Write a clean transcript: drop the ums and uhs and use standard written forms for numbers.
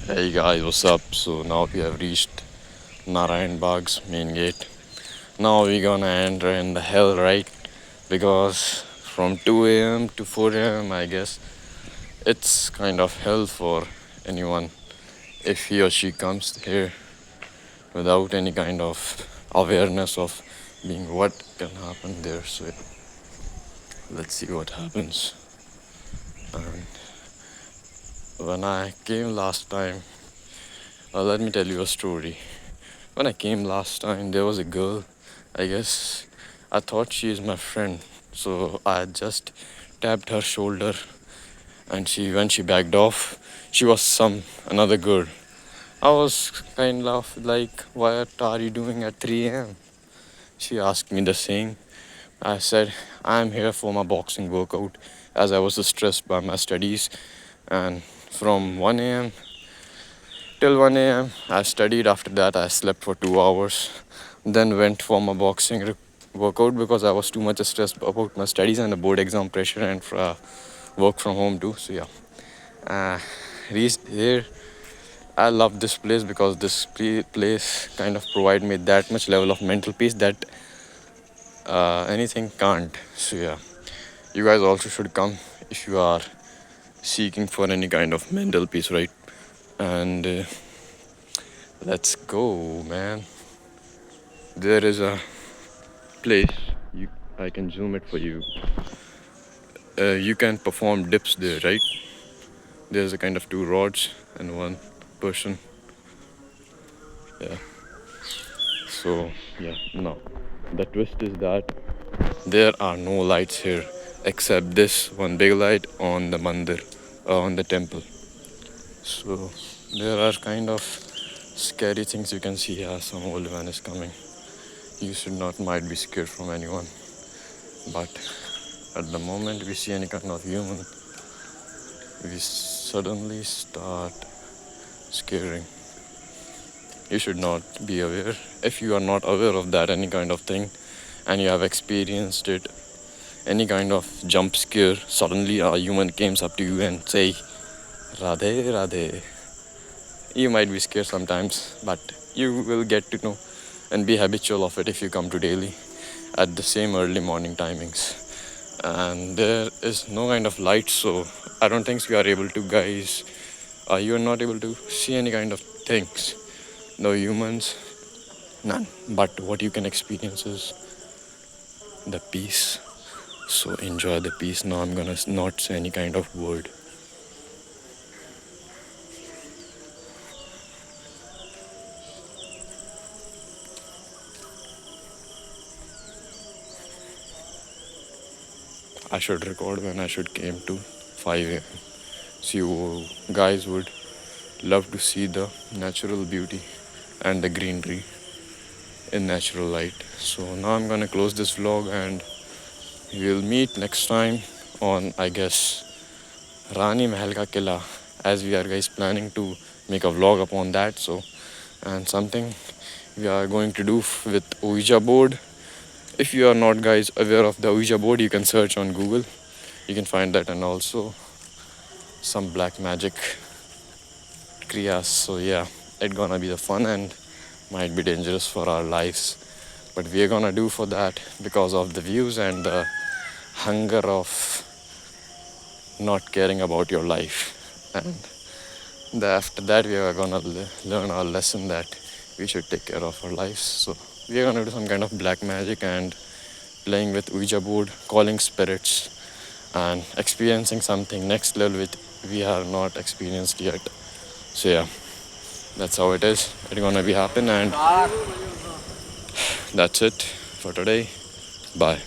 Hey guys, what's up? So now we have reached Narayan Bagh's main gate. Now we're gonna enter in the hell, right? Because from 2 a.m. to 4 a.m., I guess it's kind of hell for anyone if he or she comes here without any kind of awareness of being what can happen there. So let's see what happens. And when I came last time, let me tell you a story. When I came last time, there was a girl. I guess I thought she is my friend, so I just tapped her shoulder, and when she backed off, she was some another girl. I was kind of like, "What are you doing at 3 a.m.?" She asked me the same. I said, "I'm here for my boxing workout, as I was stressed by my studies, and from 1 a.m. till 1 a.m. I studied. After that, I slept for 2 hours. Then went for my workout because I was too much stressed about my studies and the board exam pressure and work from home too. So yeah, uh, reached here. I love this place because this place kind of provide me that much level of mental peace that anything can't. So yeah, you guys also should come if you are seeking for any kind of mental peace, right? And let's go, man. There is a place. I can zoom it for you. You can perform dips there, right? There's a kind of two rods and one person. Yeah. So yeah, no. The twist is that there are no lights here except this one big light on the mandir, on the temple. So there are kind of scary things you can see here. Some old man is coming. You should not might be scared from anyone. But at the moment we see any kind of human, we suddenly start scaring. You should not be aware. If you are not aware of that, any kind of thing, and you have experienced it, any kind of jump scare, suddenly a human comes up to you and say, Radhe, Radhe. You might be scared sometimes, but you will get to know and be habitual of it if you come to daily at the same early morning timings. And there is no kind of light, so I don't think you are able to, guys. You are not able to see any kind of things. No humans, none. But what you can experience is the peace. So enjoy the peace. Now I'm gonna not say any kind of word. I should record when I should came to 5 a.m. So you guys would love to see the natural beauty and the greenery in natural light. So now I'm gonna close this vlog and we'll meet next time on, I guess, Rani Mahal Ka Killa, as we are guys planning to make a vlog upon that. So, and something we are going to do with Ouija board. If you are not guys aware of the Ouija board, you can search on Google. You can find that, and also some black magic kriyas. So yeah, it's gonna be the fun and might be dangerous for our lives. But we are gonna do for that because of the views and the hunger of not caring about your life. And after that, we are gonna learn our lesson that we should take care of our lives. So we are gonna do some kind of black magic and playing with Ouija board, calling spirits, and experiencing something next level which we have not experienced yet. So yeah, that's how it is. It's gonna be happen, and that's it for today. Bye.